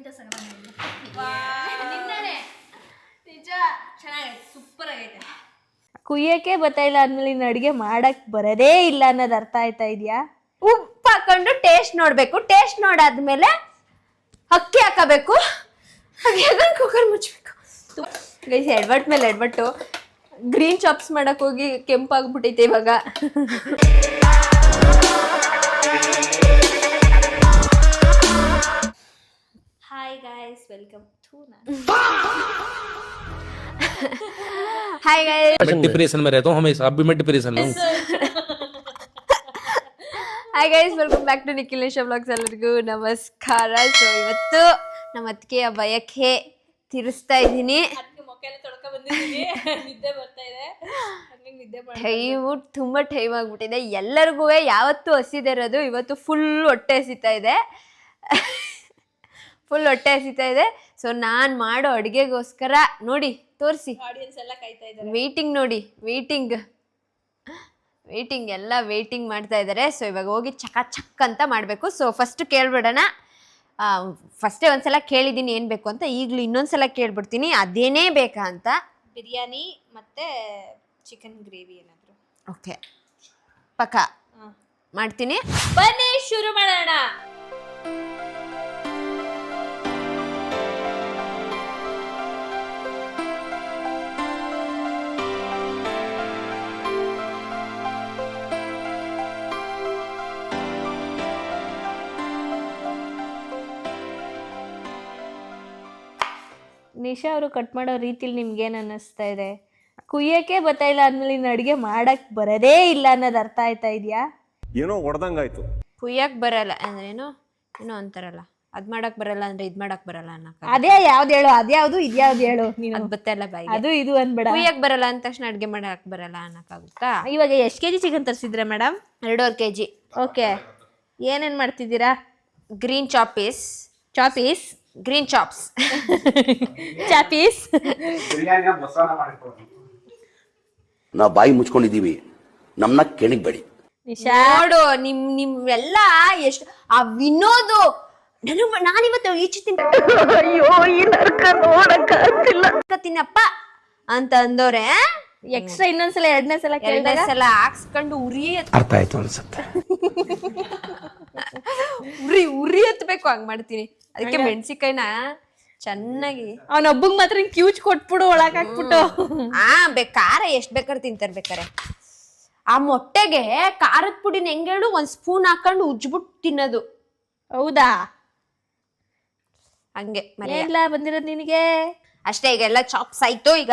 ನಿಜ ಚೆನ್ನಾಗೈತೆ, ಸೂಪರ್ ಆಗೈತೆ. ಕುಯ್ಯಕ್ಕೆ ಬರ್ತಾಯಿಲ್ಲ ಅಂದ್ಮೇಲೆ ಇನ್ನು ಅಡುಗೆ ಮಾಡಕ್ ಬರೋದೇ ಇಲ್ಲ ಅನ್ನೋದು ಅರ್ಥ ಆಯ್ತಾ ಇದೆಯಾ? ಉಪ್ಪು ಹಾಕೊಂಡು ಟೇಸ್ಟ್ ನೋಡ್ಬೇಕು, ಟೇಸ್ಟ್ ನೋಡಾದ್ಮೇಲೆ ಅಕ್ಕಿ ಹಾಕಬೇಕು, ಕುಕ್ಕರ್ ಮುಚ್ಚಬೇಕು. ಗೈಸ್ ಎಡ್ವಟ್ ಮೇಲೆ ಎಡ್ವಟ್ಟು. ಗ್ರೀನ್ ಚಾಪ್ಸ್ ಮಾಡಕ್ ಹೋಗಿ ಕೆಂಪಾಗ್ಬಿಟ್ಟೈತೆ ಇವಾಗ. Hi guys, welcome to hi guys, मैं डिप्रेशन में रहता हूँ हमेशा, अब भी मैं डिप्रेशन में हूँ. Hi guys, welcome back to ನಿಖಿಲೇಶ ವ್ಲಾಗ್ಸ್. ಎಲ್ಲರಿಗೂ ನಮಸ್ಕಾರ. ಸೊ ಇವತ್ತು ನಮ್ಮ ಅತ್ತಿಗೆಯ ಬಯಕೆ ತೀರಿಸ್ತಾ ಇದ್ದೀನಿ. ಮೊಕ್ಕೆಲ್ಲ ತೊಳ್ಕೊ ಬಂದಿದ್ದೀನಿ, ನಿದ್ದೆ ಬರ್ತಾ ಇದೆ, ನಿದ್ದೆ ಟೈಮು ತುಂಬ ಟೈಮ್ ಆಗ್ಬಿಟ್ಟಿದೆ. ಎಲ್ಲರಿಗೂ ಯಾವತ್ತೂ ಹಸಿದೆ ಇರೋದು, ಇವತ್ತು ಫುಲ್ ಹೊಟ್ಟೆ ಹಸಿತಾ ಇದೆ. ಫುಲ್ ಹೊಟ್ಟೆ ಹಸಿತಾ ಇದೆ. ಸೊ ನಾನು ಮಾಡೋ ಅಡುಗೆಗೋಸ್ಕರ ನೋಡಿ ತೋರಿಸಿ, ಆಡಿಯನ್ಸ್ ಎಲ್ಲ ಕಾಯ್ತಾ ಇದ್ದಾರೆ. ವೇಟಿಂಗ್ ನೋಡಿ, ವೇಟಿಂಗ್ ಎಲ್ಲ ವೇಟಿಂಗ್ ಮಾಡ್ತಾ ಇದ್ದಾರೆ. ಸೊ ಇವಾಗ ಹೋಗಿ ಚಕ್ ಅಂತ ಮಾಡಬೇಕು. ಸೊ ಫಸ್ಟ್ ಕೇಳ್ಬಿಡೋಣ. ಫಸ್ಟೇ ಒಂದ್ಸಲ ಕೇಳಿದ್ದೀನಿ ಏನು ಬೇಕು ಅಂತ, ಈಗಲೂ ಇನ್ನೊಂದ್ಸಲ ಕೇಳ್ಬಿಡ್ತೀನಿ ಅದೇನೇ ಬೇಕಾ ಅಂತ. ಬಿರಿಯಾನಿ ಮತ್ತೆ ಚಿಕನ್ ಗ್ರೇವಿ ಏನಾದರೂ. ಓಕೆ, ಪಕ್ಕ ಮಾಡ್ತೀನಿ. ಬನ್ನಿ ಶುರು ಮಾಡೋಣ. ನಿಶಾ ಅವರು ಕಟ್ ಮಾಡೋ ರೀತಿಲಿ ನಿಮ್ಗೇನು ಅನ್ನಿಸ್ತಾ ಇದೆ? ಕುಯ್ಯಕ್ಕೆ ಬರ್ತಾಯಿಲ್ಲ ಅಂದ್ಮೇಲೆ ಇನ್ನು ಅಡುಗೆ ಮಾಡಕ್ ಬರೋದೇ ಇಲ್ಲ ಅನ್ನೋದು ಅರ್ಥ ಆಯ್ತಾ ಇದೆಯಾ? ಏನೋ ಹೊಡೆದಂಗಾಯ್ತು. ಕುಯ್ಯಕ್ಕೆ ಬರಲ್ಲ ಅಂದ್ರೇನು ಏನೋ ಅಂತಾರಲ್ಲ, ಅದ್ ಮಾಡಕ್ ಬರಲ್ಲ ಅಂದ್ರೆ ಇದ್ ಮಾಡಕ್ ಬರಲ್ಲ ಅನ್ನಕ. ಅದೇ ಯಾವ್ದು ಹೇಳು, ಅದ್ಯಾವುದು ಇದ್ಯಾವ್ದು ಹೇಳು ನೀನು? ಅದ್ ಬತ್ತಲ್ಲ ಬಾಯಿ, ಅದು ಇದು ಅನ್ಬೇಡ. ಕುಯ್ಯಕ್ ಬರಲ್ಲ ಅಂದ ತಕ್ಷಣ ಅಡ್ಗೆ ಮಾಡಕ್ ಬರಲ್ಲ ಅನ್ನಕ್ಕಾಗುತ್ತಾ? ಇವಾಗ ಎಷ್ಟು ಕೆಜಿ ಚಿಕನ್ ತರಿಸಿದ್ರೆ ಮೇಡಮ್? 2.5 kg. ಓಕೆ, ಏನೇನು ಮಾಡ್ತಿದ್ದೀರಾ? ಗ್ರೀನ್ ಚಾಪೀಸ್, ಗ್ರೀನ್ ಚಾಪ್ಸ್, ಚಾಪೀಸ್. ನಾವು ಬಾಯಿ ಮುಚ್ಕೊಂಡಿದ್ದೀವಿ, ನಮ್ಮನ್ನ ಕೆಣಕ್ಬೇಡಿ. ನಿಶಾ ನೋಡು ನಿಮ್ಮೆಲ್ಲ ಎಷ್ಟು ಆ ವಿನೋದು. ನಾನಿವತ್ತು ಈಚೆ ತಿನ್ನಪ್ಪ ಅಂತ ಅಂದವ್ರೆ. ಎಕ್ಸ್ಟ್ರಾ ಇನ್ನೊಂದ್ಸಲ ಎರಡನೇ ಸಲ ಕೇಳಿದಾಗ ಸಲ ಹಾಕ್ಸ್ಕೊಂಡು ಉರಿ ಅರ್ಥ ಆಯ್ತು ಅನ್ಸುತ್ತೆ. ಉರಿ ಹತ್ಬೇಕು, ಹಂಗ್ ಮಾಡ್ತೀನಿ. ಅದಕ್ಕೆ ಮೆಣಸಿಕಾಯಿನ ಚೆನ್ನಾಗಿ ಅವನೊಬ್ಬಗ್ ಮಾತ್ರ ಕ್ಯೂಚ್ ಕೊಟ್ಬಿಡು, ಒಳಗ್ ಹಾಕ್ಬಿಟ್ಟು. ಖಾರ ಎಷ್ಟ್ ಬೇಕಾದ್ರೆ ತಿಂತಾರ ಬೇಕಾರೆ. ಆ ಮೊಟ್ಟೆಗೆ ಖಾರದ ಪುಡಿನ ಹೆಂಗ್ ಹೇಳು, 1 ಸ್ಪೂನ್ ಹಾಕೊಂಡು ಉಜ್ಬಿಟ್ಟು ತಿನ್ನೋದು. ಹೌದಾ? ಹಂಗೆ ಎಲ್ಲ ಬಂದಿರೋದು ನಿನಗೆ ಅಷ್ಟೇ. ಈಗ ಎಲ್ಲ ಚಾಪ್ಸ್ ಆಯ್ತು, ಈಗ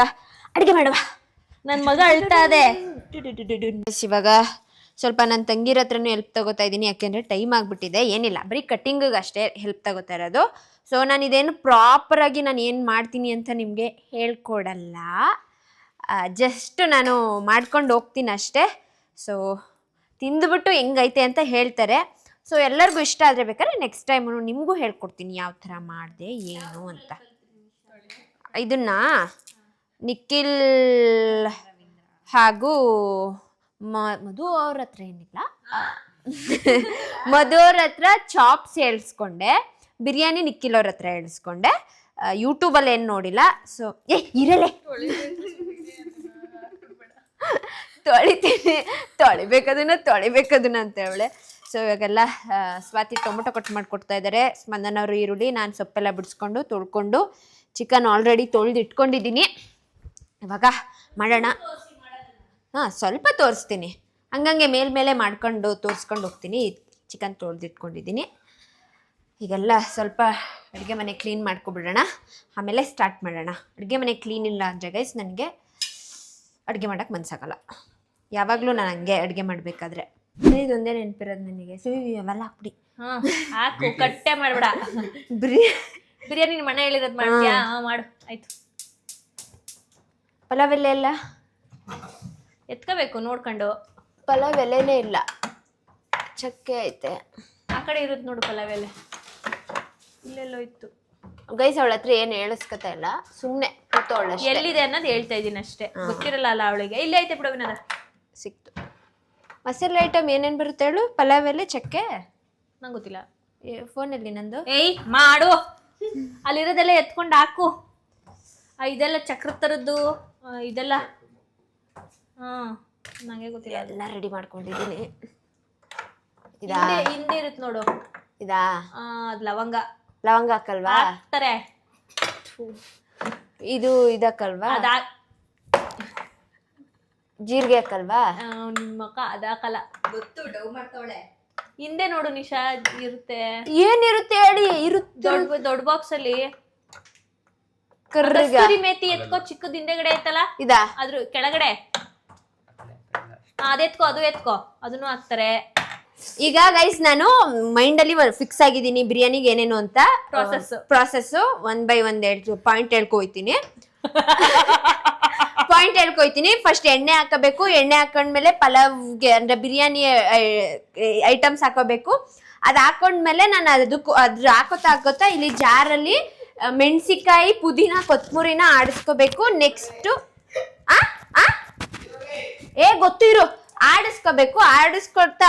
ಅಡಿಗೆ ಮಾಡುವ. ನನ್ ಮಗ ಅಳ್ತಾ ಇದೆ. ಇವಾಗ ಸ್ವಲ್ಪ ನನ್ನ ತಂಗಿರ ಹತ್ರನೂ ಹೆಲ್ಪ್ ತಗೋತಾ ಇದ್ದೀನಿ, ಯಾಕೆಂದರೆ ಟೈಮ್ ಆಗಿಬಿಟ್ಟಿದೆ. ಏನಿಲ್ಲ, ಬರೀ ಕಟ್ಟಿಂಗಿಗೆ ಅಷ್ಟೇ ಹೆಲ್ಪ್ ತಗೋತಾ ಇರೋದು. ಸೊ ನಾನು ಇದೇನು ಪ್ರಾಪರಾಗಿ ನಾನು ಏನು ಮಾಡ್ತೀನಿ ಅಂತ ನಿಮಗೆ ಹೇಳ್ಕೊಡಲ್ಲ, ಜಸ್ಟ್ ನಾನು ಮಾಡ್ಕೊಂಡು ಹೋಗ್ತೀನಿ ಅಷ್ಟೇ. ಸೊ ತಿಂದುಬಿಟ್ಟು ಹೆಂಗೈತೆ ಅಂತ ಹೇಳ್ತಾರೆ. ಸೊ ಎಲ್ಲರಿಗೂ ಇಷ್ಟ ಆದರೆ ಬೇಕಾದ್ರೆ ನೆಕ್ಸ್ಟ್ ಟೈಮು ನಿಮಗೂ ಹೇಳ್ಕೊಡ್ತೀನಿ ಯಾವ ಥರ ಮಾಡಿದೆ ಏನು ಅಂತ. ಇದನ್ನು ನಿಖಿಲ್ ಹಾಗೂ ಮಧು ಅವ್ರ ಹತ್ರ ಏನಿಲ್ಲ, ಮಧು ಅವ್ರ ಹತ್ರ ಚಾಪ್ಸ್ ಹೇಳ್ಸ್ಕೊಂಡೆ, ಬಿರಿಯಾನಿ ನಿಖಿಲ್ ಅವ್ರ ಹತ್ರ ಹೇಳ್ಸ್ಕೊಂಡೆ. ಯೂಟ್ಯೂಬಲ್ಲಿ ಏನು ನೋಡಿಲ್ಲ. ಸೊ ಇರಲೇ ತೊಳಿಬೇಕದನ್ನ ಅಂತ ಹೇಳೆ. ಸೊ ಇವಾಗೆಲ್ಲ ಸ್ವಾತಿ ಟೊಮೊಟೊ ಕಟ್ ಮಾಡಿಕೊಡ್ತಾ ಇದ್ದಾರೆ, ಸ್ಪಂದನ ಅವರು ಈರುಳ್ಳಿ, ನಾನು ಸೊಪ್ಪೆಲ್ಲ ಬಿಡಿಸ್ಕೊಂಡು ತೊಳ್ಕೊಂಡು ಚಿಕನ್ ಆಲ್ರೆಡಿ ತೊಳೆದು ಇಟ್ಕೊಂಡಿದ್ದೀನಿ. ಇವಾಗ ಮಾಡೋಣ. ಸ್ವಲ್ಪ ತೋರಿಸ್ತೀನಿ, ಹಂಗಂಗೆ ಮೇಲ್ಮೇಲೆ ಮಾಡ್ಕೊಂಡು ತೋರಿಸ್ಕೊಂಡು ಹೋಗ್ತೀನಿ. ಚಿಕನ್ ತೊಳೆದಿಟ್ಕೊಂಡಿದ್ದೀನಿ. ಈಗೆಲ್ಲ ಸ್ವಲ್ಪ ಅಡುಗೆ ಮನೆ ಕ್ಲೀನ್ ಮಾಡ್ಕೊಬಿಡೋಣ, ಆಮೇಲೆ ಸ್ಟಾರ್ಟ್ ಮಾಡೋಣ. ಅಡುಗೆ ಮನೆ ಕ್ಲೀನ್ ಇಲ್ಲ ಅಂದರೆ ಗೈಸ್ ನನಗೆ ಅಡುಗೆ ಮಾಡೋಕ್ಕೆ ಮನಸ್ಸಾಗಲ್ಲ. ಯಾವಾಗಲೂ ನಾನು ಹಂಗೆ ಅಡುಗೆ ಮಾಡಬೇಕಾದ್ರೆ ಇದೊಂದೇ ನೆನಪಿರೋದು ನನಗೆ. ಅವೆಲ್ಲ ಹಾಕ್ಬಿಡಿ. ಹಾಕು, ಕಟ್ಟೆ ಮಾಡ್ಬೇಡ. ಬಿರಿಯಾನಿ ನಿಮ್ಮ ಮನೆ ಹೇಳಿರೋದು ಮಾಡ್ತೀಯಾ? ಮಾಡು, ಆಯ್ತು. ಪಲಾವ್ ಎಲೆ ಎಲ್ಲ ಎತ್ಕೋಬೇಕು ನೋಡ್ಕೊಂಡು. ಪಲಾವ್ ಎಲೆನೇ ಇಲ್ಲ, ಚಕ್ಕೆ ಐತೆ. ಆ ಕಡೆ ಇರುತ್ತೆ ನೋಡು ಪಲಾವ್ ಎಲೆ, ಇಲ್ಲೆಲ್ಲೋ ಇತ್ತು. ಗೈಸ್ ಅವಳ ಹತ್ರ ಏನು ಹೇಳಿಸ್ಕೊತಾ ಇಲ್ಲ, ಸುಮ್ಮನೆ ಕೂತವಳ. ಎಲ್ಲಿದೆ ಅನ್ನೋದು ಹೇಳ್ತಾ ಇದ್ದೀನಿ ಅಷ್ಟೇ, ಗೊತ್ತಿರಲ್ಲ ಅಲ್ಲ ಅವಳಿಗೆ. ಇಲ್ಲೇ ಐತೆ ಬಿಡು ವಿನೋದ, ಸಿಕ್ತು. ಮಸಾಲೆ ಐಟಮ್ ಏನೇನು ಬರುತ್ತೆ ಹೇಳು? ಪಲಾವ್ ಎಲೆ, ಚಕ್ಕೆ, ನಂಗೆ ಗೊತ್ತಿಲ್ಲ. ಫೋನಲ್ಲಿ ನಂದು. ಏಯ್ ಮಾಡು. ಅಲ್ಲಿರೋದೆಲ್ಲ ಎತ್ಕೊಂಡು ಹಾಕು. ಇದೆಲ್ಲ ಚಕ್ರ ತರದ್ದು ಇದೆಲ್ಲ ನಂಗೆ ಗೊತ್ತಿಲ್ಲ. ಎಲ್ಲ ರೆಡಿ ಮಾಡ್ಕೊಂಡಿದ್ದೀನಿ. ಹಿಂದೆ ಇರುತ್ತೆ ನೋಡು. ಇದಾ ಅದ್ ಲವಂಗ ಹಾಕಲ್ವಾ? ಹಾಕ್ತಾರೆ. ಇದು ಇದಕ್ಕಲ್ವಾ? ಅದಾ ಜೀರಿಗೆ ಹಾಕಲ್ವಾ? ನಿಮ್ಮಕ್ಕ ಅದಾಕಲ್ಲ. ಗೊತ್ತು, ಡವ್ ಮಾಡ್ತಾವಳೆ. ಹಿಂದೆ ನೋಡು ನಿಶಾ ಇರುತ್ತೆ. ಏನಿರುತ್ತೆ ಹೇಳಿ? ದೊಡ್ಡ ಬಾಕ್ಸ್ ಅಲ್ಲಿ ಕರ್ರಿಗೆ ಕಸ್ತೂರಿ ಮೇಥಿ ಎತ್ಕೋ. ಚಿಕ್ಕದ ಹಿಂದೆಗಡೆ ಐತಲ್ಲ ಇದಾ? ಅದ್ರ ಕೆಳಗಡೆ ಅದೆತ್ಕೋ, ಅದು ಎತ್ಕೋ, ಅದನ್ನು ಹಾಕ್ತಾರೆ. ಈಗ ಗೈಸ್ ನಾನು ಮೈಂಡ್ ಅಲ್ಲಿ ಫಿಕ್ಸ್ ಆಗಿದ್ದೀನಿ ಬಿರಿಯಾನಿಗೆ ಏನೇನು ಅಂತ. ಪ್ರಾಸೆಸ್ 1 by 1 ಪಾಯಿಂಟ್ ಹೇಳ್ಕೊಯ್ತೀನಿ. ಫಸ್ಟ್ ಎಣ್ಣೆ ಹಾಕಬೇಕು. ಎಣ್ಣೆ ಹಾಕೊಂಡ್ಮೇಲೆ ಪಲಾವ್ಗೆ ಅಂದ್ರೆ ಬಿರಿಯಾನಿ ಐಟಮ್ಸ್ ಹಾಕೋಬೇಕು. ಅದ್ ಹಾಕೊಂಡ್ಮೇಲೆ ನಾನು ಅದ್ರ ಹಾಕೋತಾ ಇಲ್ಲಿ ಜಾರಲ್ಲಿ ಮೆಣಸಿಕಾಯಿ, ಪುದೀನ, ಕೊತ್ತಂಬರಿನ ಆಡಿಸ್ಕೋಬೇಕು. ನೆಕ್ಸ್ಟ್ ಗೊತ್ತು ಇರು, ಆಡಿಸ್ಕೋಬೇಕು.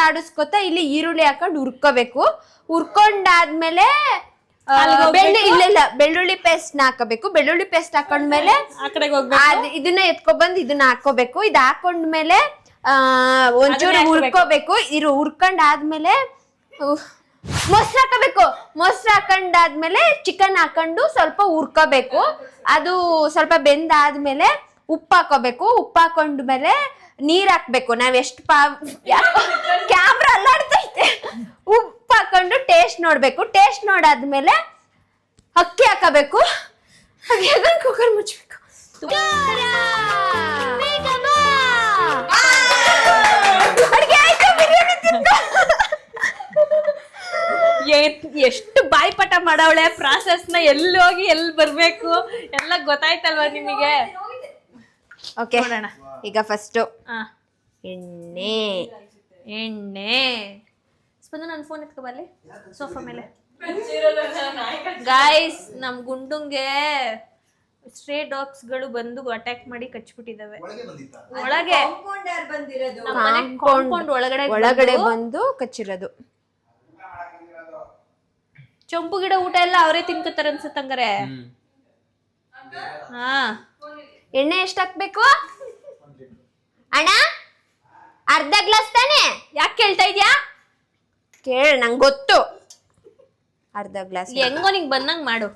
ಆಡಿಸ್ಕೊತಾ ಇಲ್ಲಿ ಈರುಳ್ಳಿ ಹಾಕೊಂಡು ಹುರ್ಕೋಬೇಕು. ಹುರ್ಕೊಂಡಾದ್ಮೇಲೆ ಬೆಳ್ಳುಳ್ಳಿ ಪೇಸ್ಟ್ ಹಾಕಬೇಕು. ಬೆಳ್ಳುಳ್ಳಿ ಪೇಸ್ಟ್ ಹಾಕೊಂಡ್ಮೇಲೆ ಇದನ್ನ ಎತ್ಕೊಬಂದ್ ಇದನ್ನ ಹಾಕೋಬೇಕು. ಇದ್ ಹಾಕೊಂಡ್ಮೇಲೆ ಒಂಚೂರು ಹುರ್ಕೋಬೇಕು. ಹುರ್ಕೊಂಡಾದ್ಮೇಲೆ ಮೊಸರು ಹಾಕಬೇಕು. ಮೊಸರು ಹಾಕೊಂಡಾದ್ಮೇಲೆ ಚಿಕನ್ ಹಾಕೊಂಡು ಸ್ವಲ್ಪ ಹುರ್ಕೋಬೇಕು. ಅದು ಸ್ವಲ್ಪ ಬೆಂದಾದ್ಮೇಲೆ ಉಪ್ಪು ಹಾಕೋಬೇಕು. ಉಪ್ಪು ಹಾಕೊಂಡ್ಮೇಲೆ ನೀರ್ ಹಾಕ್ಬೇಕು. ನಾವ್ ಎಷ್ಟು ಕ್ಯಾಮ್ರಾ ಅಲ್ಲಾಡ್ತೈತೆ. ಉಪ್ಪು ಹಾಕೊಂಡು ಟೇಸ್ಟ್ ನೋಡ್ಬೇಕು. ಟೇಸ್ಟ್ ನೋಡಾದ್ಮೇಲೆ ಅಕ್ಕಿ ಹಾಕಬೇಕು. ಕುಕ್ಕರ್ ಮುಚ್ಚಬೇಕು. ಎಷ್ಟು ಬಾಯ್ಪಾಠ ಮಾಡವಳೆ. ಪ್ರಾಸೆಸ್ ನ ಎಲ್ಲಿ ಹೋಗಿ ಎಲ್ಲಿ ಬರ್ಬೇಕು ಎಲ್ಲ ಗೊತ್ತಾಯ್ತಲ್ವಾ ನಿಮಗೆ? ಓಕೆ, ಈಗ ಫಸ್ಟ್ ಎಣ್ಣೆ ಸ್ಪಂದನ ನನ್ನ ಫೋನ್ ಎತ್ಕೊಬರ್ಲಿ ಸೋಫಾ ಮೇಲೆ. ಗಾಯ್ಸ್, ನಮ್ ಗುಂಡುಂಗೆ ಸ್ಟ್ರೇ ಡಾಗ್ಸ್ ಗಳು ಬಂದು ಅಟ್ಯಾಕ್ ಮಾಡಿ ಕಚ್ಬಿಟ್ಟಿದಾವೆ. ಒಳಗೆ ಕಾಂಪೌಂಡ್ ಒಳಗಡೆ ಬಂದು ಕಚ್ಚಿರೋದು. ಚಂಪು ಗಿಡ ಊಟ ಎಲ್ಲ ಅವರೇ ತಿನ್ಕೋತಾರ ಅನ್ಸತ್ತಂಗಾರೆ. ಎಣ್ಣೆ ಎಷ್ಟು ಹಾಕ್ಬೇಕು ಅಣ್ಣ? ಅರ್ಧ ಗ್ಲಾಸ್ ತಾನೆ? ಯಾಕೆ ಕೇಳ್ತಾ ಇದ್ಯಾ? ಕೇಳ, ನಂಗೆ ಗೊತ್ತು. ಅರ್ಧ ಗ್ಲಾಸ್ ಹೆಂಗೋ ನಿಂಗೆ ಬಂದಂಗ್ ಮಾಡು.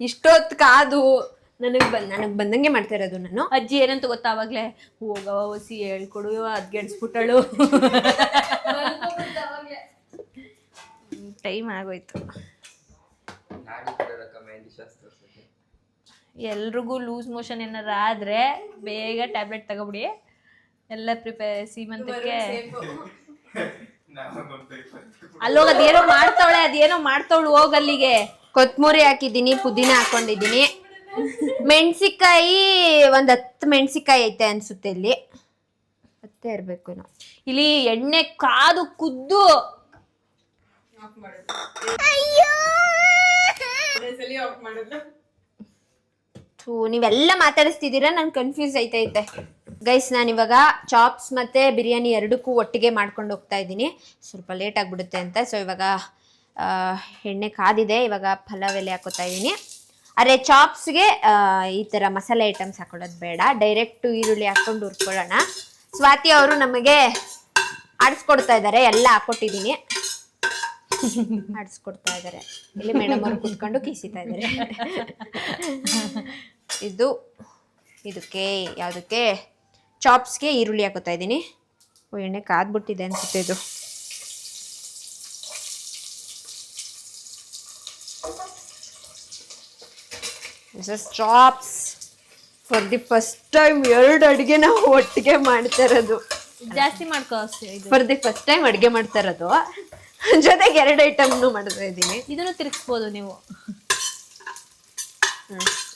ಇಷ್ಟೊತ್ತು ಕಾದು ನನಗ್ ಬಂದಂಗೆ ಮಾಡ್ತಾ ಇರೋದು ನಾನು. ಅಜ್ಜಿ ಏನಂತ ಗೊತ್ತಾ? ಅವಾಗ್ಲೇ ಹೋಗವ ಹೊಸಿ ಹೇಳ್ಕೊಡು, ಅದ್ಗೆಡ್ಸ್ಬಿಟ್ಟಳು. ಟೈಮ್ ಆಗೋಯ್ತು. ಎಲ್ರಿಗೂ ಲೂಸ್ ಮೋಷನ್ ಏನಾರ ಆದ್ರೆ ಬೇಗ ಟ್ಯಾಬ್ಲೆಟ್ ತಗೋಬಿಡಿ. ಎಲ್ಲ ಸೀಮಂತಕ್ಕೆ ಅಲ್ಲೋಗ ಅದೇನೋ ಮಾಡ್ತಾವಳು ಹೋಗಲ್ಲಿಗೆ. ಕೊತ್ತಂಬರಿ ಹಾಕಿದ್ದೀನಿ, ಪುದೀನ ಹಾಕೊಂಡಿದ್ದೀನಿ. ಮೆಣಸಿಕಾಯಿ 10 ಮೆಣಸಿಕಾಯಿ ಐತೆ ಅನ್ಸುತ್ತೆ. ಇಲ್ಲಿ 10 ಇರ್ಬೇಕು. ಇಲ್ಲಿ ಎಣ್ಣೆ ಕಾದು ಕುದ್ದು ನೀವೆಲ್ಲ ಮಾತಾಡಿಸ್ತಿದ್ದೀರಾ, ನನ್ ಕನ್ಫ್ಯೂಸ್ ಐತೆ. ಗೈಸ್, ನಾನಿವಾಗ ಚಾಪ್ಸ್ ಮತ್ತೆ ಬಿರಿಯಾನಿ ಎರಡಕ್ಕೂ ಒಟ್ಟಿಗೆ ಮಾಡ್ಕೊಂಡು ಹೋಗ್ತಾ ಇದ್ದೀನಿ. ಸ್ವಲ್ಪ ಲೇಟ್ ಆಗಿಬಿಡುತ್ತೆ ಅಂತ. ಸೊ ಇವಾಗ ಎಣ್ಣೆ ಕಾದಿದೆ. ಇವಾಗ ಪಲಾವ್ ಎಲೆ ಹಾಕೋತಾ ಇದ್ದೀನಿ. ಅರೆ ಚಾಪ್ಸ್ಗೆ ಈ ಥರ ಮಸಾಲೆ ಐಟಮ್ಸ್ ಹಾಕೊಳ್ಳೋದು ಬೇಡ, ಡೈರೆಕ್ಟ್ ಈರುಳ್ಳಿ ಹಾಕ್ಕೊಂಡು ಹುರ್ಕೊಳ್ಳೋಣ. ಸ್ವಾತಿ ಅವರು ನಮಗೆ ಆಡಿಸ್ಕೊಡ್ತಾ ಇದ್ದಾರೆ. ಎಲ್ಲ ಹಾಕೊಟ್ಟಿದ್ದೀನಿ, ಆಡಿಸ್ಕೊಡ್ತಾ ಇದ್ದಾರೆ. ಇಲ್ಲಿ ಮೇಡಮ್ ಅವರು ಕುತ್ಕೊಂಡು ಕಿಸಿತಾ ಇದ್ದಾರೆ. ಇದಕ್ಕೆ ಯಾವುದಕ್ಕೆ ಚಾಪ್ಸ್ಗೆ ಈರುಳ್ಳಿ ಹಾಕೋತಾ ಇದ್ದೀನಿ. ಎಣ್ಣೆ ಕಾದ್ಬಿಟ್ಟಿದೆ ಅನ್ಸುತ್ತೆ. ಇದು chops for the first time 2 ಅಡುಗೆ ನಾವು ಒಟ್ಟಿಗೆ ಮಾಡ್ತಾ ಇರೋದು. ಜಾಸ್ತಿ ಮಾಡ್ಕೋ. ಫಾರ್ ದಿ ಫಸ್ಟ್ ಟೈಮ್ ಅಡುಗೆ ಮಾಡ್ತಾ ಇರೋದು, ಜೊತೆಗೆ 2 ಐಟಮ್ನು ಮಾಡ್ತಾ ಇದ್ದೀನಿ. ಇದನ್ನು ತಿರ್ಗಿಸ್ಬೋದು ನೀವು.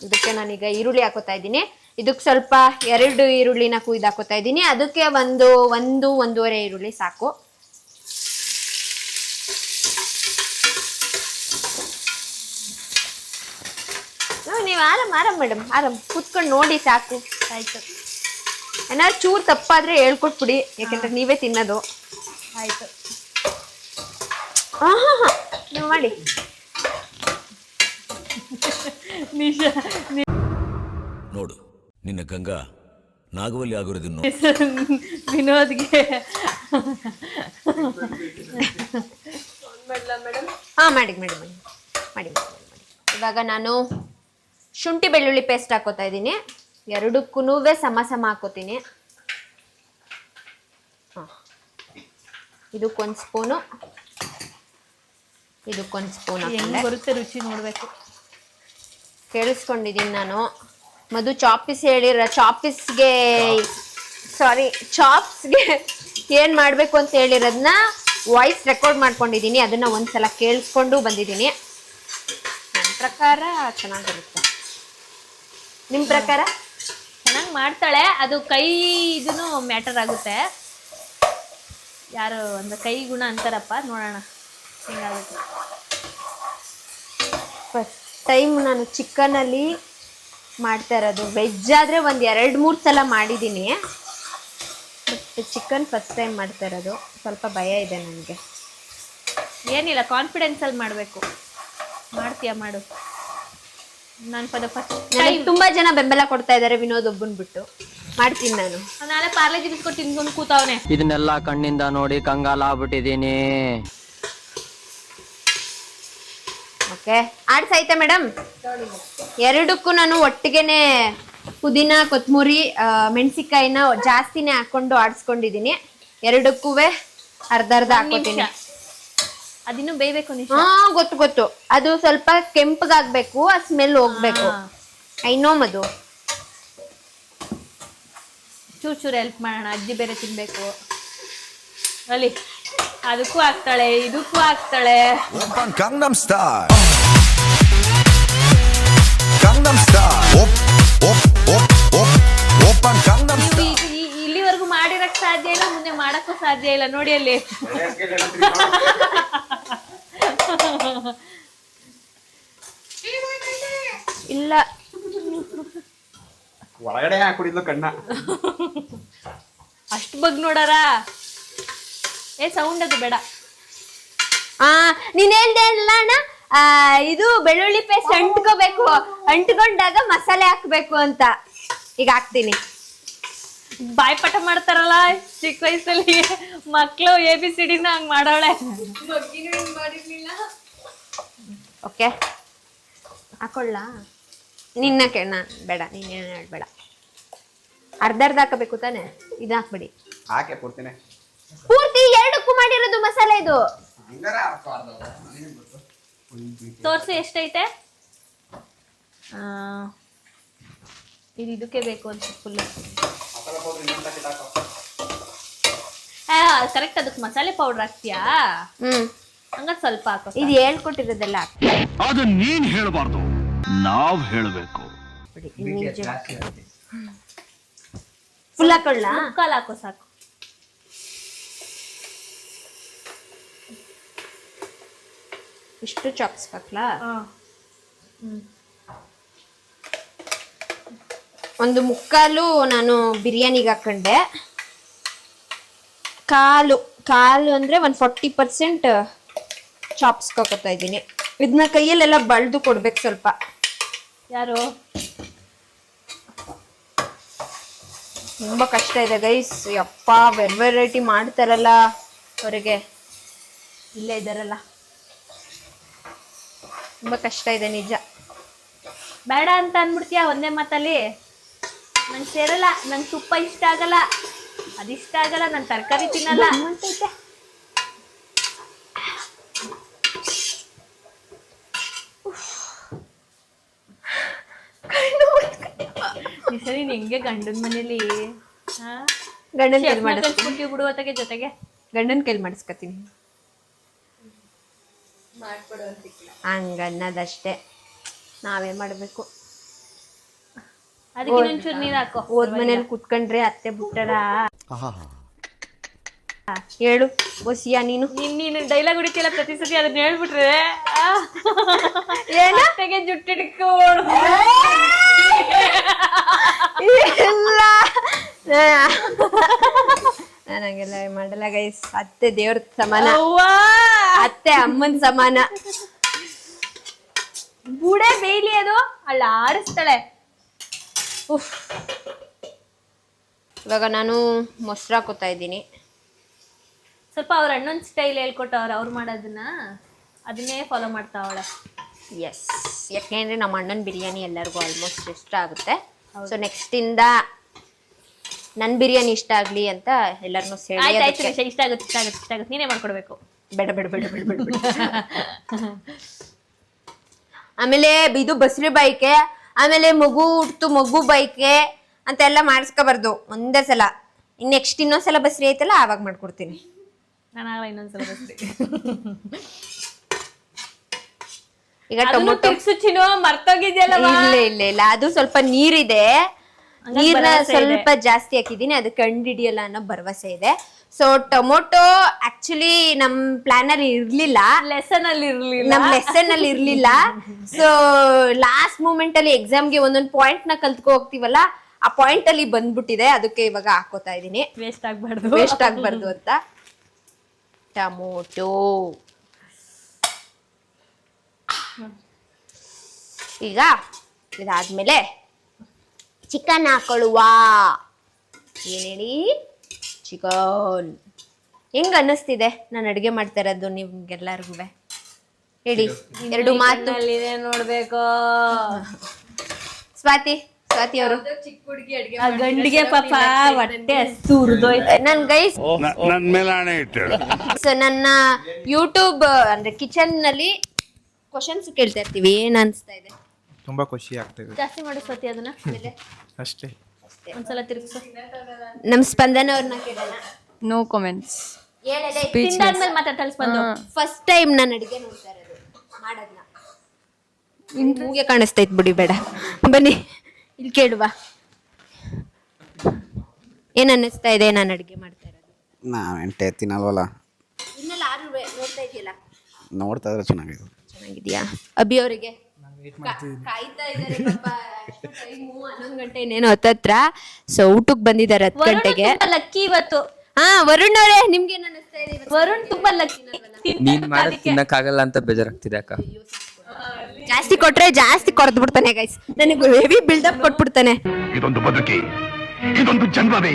ಇದಕ್ಕೆ ನಾನೀಗ ಈರುಳ್ಳಿ ಹಾಕೋತಾ ಇದ್ದೀನಿ. ಇದಕ್ಕೆ ಸ್ವಲ್ಪ 2 ಈರುಳ್ಳಿನ ಕುಯ್ದು ಹಾಕೋತಾ ಇದ್ದೀನಿ. ಅದಕ್ಕೆ ಒಂದೂವರೆ ಈರುಳ್ಳಿ ಸಾಕು. ನೀವು ಆರಾಮ್ ಮೇಡಮ್, ಆರಾಮ್ ಕೂತ್ಕೊಂಡು ನೋಡಿ ಸಾಕು. ಆಯ್ತು. ಏನಾದ್ರು ಚೂರು ತಪ್ಪಾದ್ರೆ ಹೇಳ್ಕೊಟ್ಬಿಡಿ, ಯಾಕೆಂದ್ರೆ ನೀವೇ ತಿನ್ನೋದು. ಆಯ್ತು, ನೀವು ಮಾಡಿ. ನೋಡು ನಿನ್ನ ಗಂಗಾ ನಾಗವಲ್ಲಿ ಆಗಿರೋದನ್ನು ವಿನೋದ್ಗೆ ಹಾ ಮಾಡಿ ಮಾಡಿ ಮಾಡಿ ಮಾಡಿ ಇವಾಗ ನಾನು ಶುಂಠಿ ಬೆಳ್ಳುಳ್ಳಿ ಪೇಸ್ಟ್ ಹಾಕೋತಾ ಇದ್ದೀನಿ. ಎರಡಕ್ಕೂ ಸಮ ಸಮ ಹಾಕೋತೀನಿ. ಇದಕ್ಕೊಂದು ಸ್ಪೂನು, ಇದಕ್ಕೊಂದು ಸ್ಪೂನ್ ಹೆಂಗ್ ಬರುತ್ತೆ ರುಚಿ ನೋಡ್ಬೇಕು. ಕೇಳಿಸ್ಕೊಂಡಿದ್ದೀನಿ ನಾನು. ಮಧು ಚಾಪಿಸ್ ಚಾಪ್ಸ್ಗೆ ಏನ್ ಮಾಡ್ಬೇಕು ಅಂತ ಹೇಳಿರೋದನ್ನ ವಾಯ್ಸ್ ರೆಕಾರ್ಡ್ ಮಾಡ್ಕೊಂಡಿದ್ದೀನಿ. ಅದನ್ನ ಒಂದ್ಸಲ ಕೇಳಿಸ್ಕೊಂಡು ಬಂದಿದ್ದೀನಿ. ನನ್ನ ಪ್ರಕಾರ ಚೆನ್ನಾಗಿರುತ್ತೆ. ನಿಮ್ ಪ್ರಕಾರ? ಚೆನ್ನಾಗಿ ಮಾಡ್ತಾಳೆ. ಅದು ಕೈ ಇದನ್ನು ಮ್ಯಾಟರ್ ಆಗುತ್ತೆ. ಯಾರು ಅಂದ್ರೆ ಕೈ ಗುಣ ಅಂತಾರಪ್ಪ, ನೋಡೋಣ ಹೆಂಗಾಗುತ್ತೆ. ಫಸ್ಟ್ ಟೈಮ್ ನಾನು ಚಿಕನಲ್ಲಿ ಮಾಡ್ತಾ ಇರೋದು. ವೆಜ್ ಆದರೆ ಒಂದು 2-3 ಸಲ ಮಾಡಿದ್ದೀನಿ, ಬಟ್ ಚಿಕನ್ ಫಸ್ಟ್ ಟೈಮ್ ಮಾಡ್ತಾ ಇರೋದು. ಸ್ವಲ್ಪ ಭಯ ಇದೆ ನನಗೆ. ಏನಿಲ್ಲ, ಕಾನ್ಫಿಡೆನ್ಸಲ್ಲಿ ಮಾಡಬೇಕು. ಮಾಡ್ತೀಯಾ ಮಾಡು. ನಾನು ಫಸ್ಟ್ ನನಗೆ ತುಂಬ ಜನ ಬೆಂಬಲ ಕೊಡ್ತಾ ಇದ್ದಾರೆ, ವಿನೋದ್ ಒಬ್ಬನ್ ಬಿಟ್ಟು. ಮಾಡ್ತೀನಿ ನಾನು. ನಾಳೆ ಪಾರ್ಲೇಜಿ ಬಿಸ್ಕೊಟ್ಟು ತಿನ್ಕೊಂಡು ಕೂತಾವನೆ. ಇದನ್ನೆಲ್ಲ ಕಣ್ಣಿಂದ ನೋಡಿ ಕಂಗಾಲ ಆಗ್ಬಿಟ್ಟಿದೀನಿ. Okay, ಆಡ್ಸಾಯ್ತಾ madam? ಎರಡಕ್ಕೂ ನಾನು ಒಟ್ಟಿಗೆನೆ ಪುದೀನ, ಕೊತ್ತಂಬರಿ, ಮೆಣಸಿಕಾಯಿನ ಜಾಸ್ತಿನೇ ಹಾಕೊಂಡು ಆಡಿಸ್ಕೊಂಡಿದ್ದೀನಿ. ಎರಡಕ್ಕೂ ಅರ್ಧ ಹಾಕೋತೀನಿ. ಅದಿನ್ನು ಬೇಯ್ಬೇಕು ನಿಶಾ. ಹಾ ಗೊತ್ತು. ಅದು ಸ್ವಲ್ಪ ಕೆಂಪಗಾಗ್ಬೇಕು, ಆ ಸ್ಮೆಲ್ ಹೋಗ್ಬೇಕು. ಐನೋ ಮಧು. ಚೂರು ಹೆಲ್ಪ್ ಮಾಡೋಣ, ಅಜ್ಜಿ ಬೇರೆ ತಿನ್ಬೇಕು. ಅಲ್ಲಿ ಅದಕ್ಕೂ ಹಾಕ್ತಾಳೆ, ಇದಕ್ಕೂ ಹಾಕ್ತಾಳೆ. Gangnam Style. Gangnam Style. Open Gangnam Style. ಇಲ್ಲಿವರೆಗೂ ಮಾಡಿರಕ್ ಸಾಧ್ಯ ಇಲ್ಲ, ಮುಂದೆ ಮಾಡಕ್ಕೂ ಸಾಧ್ಯ ಇಲ್ಲ. ನೋಡಿ ಅಲ್ಲಿ ಇಲ್ಲ ಒಳಗಡೆ ಹಾಕೊಡಿದ್ಲು ಕಣ್ಣ. ಅಷ್ಟು ಬಗ್ ನೋಡಾರ. ಸೌಂಡ್ ಅದು ಬೇಡ. ನೀನ್ ಹೇಳ್ದೆ ಅಣ್ಣ, ಇದು ಬೆಳ್ಳುಳ್ಳಿ ಪೇಸ್ಟ್ ಅಂಟ್ಕೋಬೇಕು, ಅಂಟ್ಕೊಂಡಾಗ ಮಸಾಲೆ ಹಾಕ್ಬೇಕು ಅಂತ. ಈಗ ಹಾಕ್ತೀನಿ. ಬಾಯ್ಪಾಠ ಮಾಡ್ತಾರಲ್ಲ ಚಿಕ್ಕ ವಯಸ್ಸಲ್ಲಿ ಮಕ್ಳು ABCD ಹಂಗ್ ಮಾಡೋಳೆ. ಓಕೆ, ಹಾಕೊಳ್ಳ. ನಿನ್ನ ಕೇಳ ಬೇಡ, ನೀನೇನು ಹೇಳ್ಬೇಡ. ಅರ್ಧ ಹಾಕಬೇಕು ತಾನೆ? ಇದು ಹಾಕ್ಬಿಡಿ. ಹಾಕೆ ಕೊಡ್ತೀನಿ. ಪೂರ್ತಿ ಎರಡಕ್ಕೂ ಮಾಡಿರೋದು ಮಸಾಲೆ ಇದು. ತೋರ್ಸು ಎಷ್ಟೈತೆ. ಇದು ಇದಕ್ಕೆ ಬೇಕು ಅಂತ ಫುಲ್ ಕರೆಕ್ಟ್. ಅದಕ್ಕೆ ಮಸಾಲೆ ಪೌಡರ್ ಹಾಕ್ತೀಯಾ? ಹಂಗ ಸ್ವಲ್ಪ ಹಾಕೋ. ಇದು ಹೇಳ್ಕೊಟ್ಟಿರೋದೆಲ್ಲ ಅದು ನೀನ್ ಹೇಳಬಾರ್ದು, ನಾವ್ ಹೇಳಬೇಕು. ಫುಲ್ ಹಾಕೊಳ್ಳ? ಮುಕ್ಕಾಲ್ ಹಾಕೋ ಸಾಕು. ಇಷ್ಟು ಚಾಪ್ಸ್ ಹಾಕ್ಲಾ? ಒಂದು ಮುಕ್ಕಾಲು ನಾನು ಬಿರಿಯಾನಿಗೆ ಹಾಕೊಂಡೆ. ಕಾಲು ಅಂದ್ರೆ 40% ಚಾಪ್ಸ್ ಹಾಕೋತಾ ಇದ್ದೀನಿ. ಇದನ್ನ ಕೈಯಲ್ಲೆಲ್ಲ ಬಳ್ದು ಕೊಡ್ಬೇಕು ಸ್ವಲ್ಪ. ಯಾರು? ತುಂಬಾ ಕಷ್ಟ ಇದೆ ಗೈಸ್. ಯಪ್ಪ, ವೆರೈಟಿ ಮಾಡ್ತಾರಲ್ಲ ಅವರಿಗೆ. ಇಲ್ಲೇ ಇದ್ದಾರಲ್ಲ, ತುಂಬಾ ಕಷ್ಟ ಇದೆ ನಿಜ. ಬೇಡ ಅಂತ ಅಂದ್ಬಿಡ್ತೀಯ ಒಂದೇ ಮಾತಲ್ಲಿ. ನಂಗೆ ಸೇರಲ್ಲ, ನಂಗೆ ತುಪ್ಪ ಇಷ್ಟ ಆಗಲ್ಲ, ಅದಿಷ್ಟ ಆಗಲ್ಲ, ನಾನು ತರಕಾರಿ ತಿನ್ನಲ್ಲ. ಈ ಸರಿ ನಿಂಗೆ ಗಂಡನ ಮನೇಲಿ ಗಂಡನ ಕೈಲಿ ಮಾಡಿಸ್ತೀನಿ ಬಿಡು ಹೊತ್ತಿಗೆ ಜೊತೆಗೆ. ಗಂಡನ ಕೈಲಿ ಮಾಡಿಸ್ಕೊತೀನಿ. ಹಂಗನ್ನದಷ್ಟೇ, ನಾವೇ ಮಾಡ್ಬೇಕು. ಅದಕ್ಕೆ ಒಂಚೂರು ನೀರು ಹಾಕೋ. ಹೋದ್ ಮನೇಲಿ ಕುತ್ಕೊಂಡ್ರೆ ಅತ್ತೆ ಬಿಟ್ಟಾರ. ಹೇಳು ಬಸಿಯಾ ನೀನು. ನೀನು ಡೈಲಾಗ್ ಹೊಡಿತಿಯಲ್ಲ ಪ್ರತಿ ಸತಿ, ಅದನ್ನ ಹೇಳ್ಬಿಟ್ರೆ ಅತ್ತೆಗೆ ಜುಟ್ಟಿಡ್ಕೋಡು. ಇಲ್ಲ, ನನಗೆಲ್ಲ ಮಾಡಲ್ಲ ಗೈಸ್. ಅತ್ತೆ ದೇವ್ರ ಸಮಾನ, ಅತ್ತೆ ಅಮ್ಮನ್ ಸಮಾನ. ಬುಡೆ ಬೇಯ್ಲಿ ಅದು ಅಲ್ಲ ಆಡಿಸ್ತಾಳೆ. ಉಫ್. ಇವಾಗ ನಾನು ಮೊಸರು ಹಾಕೋತಾ ಇದ್ದೀನಿ. ಸ್ವಲ್ಪ ಅವ್ರ ಅಣ್ಣನ ಸ್ಟೈಲ್ ಹೇಳ್ಕೊಟ್ಟವ್ರ ಅವ್ರು ಮಾಡೋದನ್ನ ಅದನ್ನೇ ಫಾಲೋ ಮಾಡ್ತಾವಳೆ. ಎಸ್, ಯಾಕೆಂದ್ರೆ ನಮ್ಮ ಅಣ್ಣನ ಬಿರಿಯಾನಿ ಎಲ್ಲರಿಗೂ ಆಲ್ಮೋಸ್ಟ್ ಇಷ್ಟ ಆಗುತ್ತೆ. ಸೊ ನೆಕ್ಸ್ಟ್ ಇಂದ ನನ್ನ ಬಿರಿಯಾನಿ ಇಷ್ಟ ಆಗ್ಲಿ ಅಂತ ಎಲ್ಲರನ್ನೂ ಸೇರಿ ಆಯ್ತು ಇಷ್ಟ ಆಗುತ್ತೆ ನೀನೇ ಮಾಡ್ಕೊಡ್ಬೇಕು. ಬೇಡ ಬೇಡ ಬೇಡ ಬೇಡ ಬೇಡ ಬೇಡ. ಆಮೇಲೆ ಇದು ಬಸ್ರಿ ಬೈಕೆ, ಆಮೇಲೆ ಮಗು ಬೈಕೆ ಅಂತೆಲ್ಲ ಮಾಡಿಸ್ಕೋಬಾರ್ದು ಒಂದೇ ಸಲ. ನೆಕ್ಸ್ಟ್ ಇನ್ನೊಂದ್ಸಲ ಬಸ್ರಿ ಐತಲ್ಲ ಆವಾಗ ಮಾಡ್ಕೊಡ್ತೀನಿ. ನಾನು ಇನ್ನೊಂದ್ಸಲ ಬರ್ತೀನಿ. ಈಗ ಟೊಮೊಟೊ ಮರ್ತೋಗಿದ್ಯಲ್ಲ. ಇಲ್ಲ ಅದು ಸ್ವಲ್ಪ ನೀರಿದೆ, ನೀರ್ನ ಸ್ವಲ್ಪ ಜಾಸ್ತಿ ಹಾಕಿದೀನಿ, ಅದು ಕಂಡಿಡಿಯಲ್ಲ ಅನ್ನೋ ಭರವಸೆ ಇದೆ. ಸೊ ಟೊಮೊಟೊ ಆಕ್ಚುಲಿ ನಮ್ ಪ್ಲಾನ್ ಅಲ್ಲಿ ಇರ್ಲಿಲ್ಲ, ನಮ್ ಲೆಸನ್ ಅಲ್ಲಿ ಇರ್ಲಿಲ್ಲ. ಸೊ ಲಾಸ್ಟ್ ಮೂಮೆಂಟ್ ಅಲ್ಲಿ ಎಕ್ಸಾಮ್ಗೆ ಒಂದೊಂದು ಪಾಯಿಂಟ್ ನ ಕಲ್ತ್ಕೊ ಹೋಗ್ತೀವಲ್ಲ, ಆ ಪಾಯಿಂಟ್ ಅಲ್ಲಿ ಬಂದ್ಬಿಟ್ಟಿದೆ. ಅದಕ್ಕೆ ಇವಾಗ ಹಾಕೋತಾ ಇದೀನಿ, ವೇಸ್ಟ್ ಆಗ್ಬಾರ್ದು ಅಂತ. ಟೊಮೊಟೊ ಈಗ ಇದಾದ್ಮೇಲೆ ಚಿಕನ್ ಹಾಕೊಳ್ಳುವ. ಏನ್ ಹೇಳಿ, ಚಿಕನ್ ಹೆಂಗ್ ಅನ್ನಿಸ್ತಿದೆ ನಾನು ಅಡುಗೆ ಮಾಡ್ತಾ ಇರೋದು ನಿಮ್ಗೆಲ್ಲರಿಗೂ? ಹೇಳಿ, 2 ಮಾತು ನೋಡ್ಬೇಕು. ಸ್ವಾತಿ ಅವರು ಗಂಡಿಗೆ ಪಾಪ ಹೊಟ್ಟೆ ಸುರಿದೋಯ್ತು. ನನ್ ಗೈಸ್ ನನ್ ಮೇಲೆ ಹಣೆ ಇಟ್ಟು ಸೊ ನನ್ನ ಯೂಟ್ಯೂಬ್ ಅಂದ್ರೆ ಕಿಚನ್ ನಲ್ಲಿ ಕ್ವಶನ್ಸ್ ಕೇಳ್ತಾ ಇರ್ತೀವಿ. ಏನ್ ಅನ್ಸ್ತಾ ಇದೆ? ತುಂಬಾ ಖುಷಿ ಆಗ್ತಿದೆ. ಜಾಸ್ತಿ ಮಾಡಿ ಸತಿ ಅದನ್ನ ಅಷ್ಟೇ. ಒಂದ್ಸಲ ತಿರುಗಿಸು. ನಮ್ ಸ್ಪಂದನ ಅವ್ರನ್ನ ಕೇಳೋಣ. No comments. ತಿಂದಾದ್ಮೇಲೆ ಮಾತಾಡ್ತಾಳೆ ಸ್ಪಂದು. ಫಸ್ಟ್ ಟೈಮ್ ನಾನು ಅಡಿಗೆ ನೋಡ್ತಾ ಇರೋದು ಮಾಡೋದ್ನ. ಮೂಗೆ ಕಾಣಿಸ್ತೈತ್ ಬಿಡಿ, ಬೇಡ ಬನ್ನಿ ಇಲ್ಲಿ ಕೇಳುವ. ಏನ್ ಅನ್ನಿಸ್ತಾ ಇದೆ ನಾನು ಅಡಿಗೆ ಮಾಡ್ತಾ ಇರೋದು? ನಾವೆಂಟೆ ತಿನ್ನಲ್ವಲ್ಲ, ಇನ್ನೆಲ್ಲ ಯಾರು ನೋಡ್ತಾ ಇದೆಯಲ್ಲ, ನೋಡ್ತಾ ಇದ್ರೆ ಚೆನ್ನಾಗಿದ್ಯಾ? ಅಭಿ ಅವರಿಗೆ ಕಾಯ್ತಾ ಇದ್ದಾರೆ ಪಾಪ. 11 ಗಂಟೆ ಇನ್ನೇನು ಹತ್ತತ್ರ. ಸೊ ಊಟಕ್ಕೆ ಬಂದಿದ್ದಾರೆ 10 ಗಂಟೆಗೆ. ಲಕ್ಕಿ ಇವತ್ತು. ವರುಣ್ ಅವರೇ, ನಿಮ್ಗೆ ಏನ್ ಅನ್ನಿಸ್ತಾ ಇದೆ? ವರುಣ್ ತುಂಬಾ ಲಕ್ಕಿ. ನೀನ್ ಮಾಡಿ ತಿನ್ನಕ್ಕಾಗಲ್ಲ ಅಂತ ಬೇಜಾರಾಗ್ತಿದೆ ಅಕ್ಕ. ಜಾಸ್ತಿ ಕೊಟ್ರೆ ಜಾಸ್ತಿ ಕೊಡ್ದು ಬಿಡ್ತಾನೆ ಗೈಸ್, ನನಗೆ ಹೆವಿ ಬಿಲ್ಡಪ್ ಕೊಟ್ಬಿಡ್ತಾನೆ. ಇದೊಂದು ಬದುಕಿ, ಇದೊಂದು ಜನ್ಮವೇ,